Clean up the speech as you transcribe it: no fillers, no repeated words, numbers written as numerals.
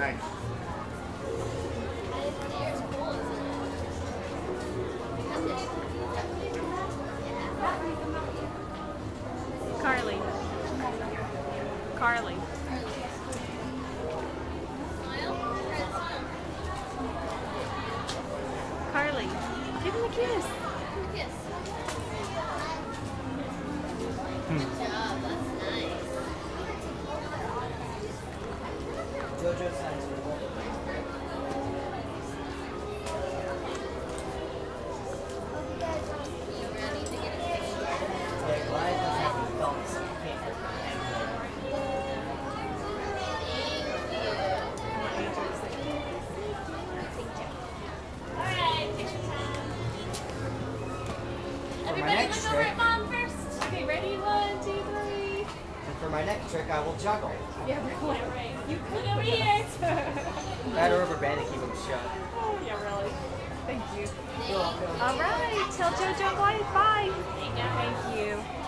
Nice. Carly. Carly. Carly. Give him a kiss. Good job, that's nice. Jojo signs for what? You ready to get a picture? Yeah, Goliath doesn't have any thumbs, so you can't hang Alright, picture time. For my Everybody next look over trick, at Mom first. Okay, ready? 1, 2, 3. and for my next trick, I will juggle. Yeah, really. Right. You look over here. Add a rubber band to keep them shut. Oh, yeah, really. Thank you. You're welcome. All right. Tell Jojo bye. Bye. There you go. Thank you.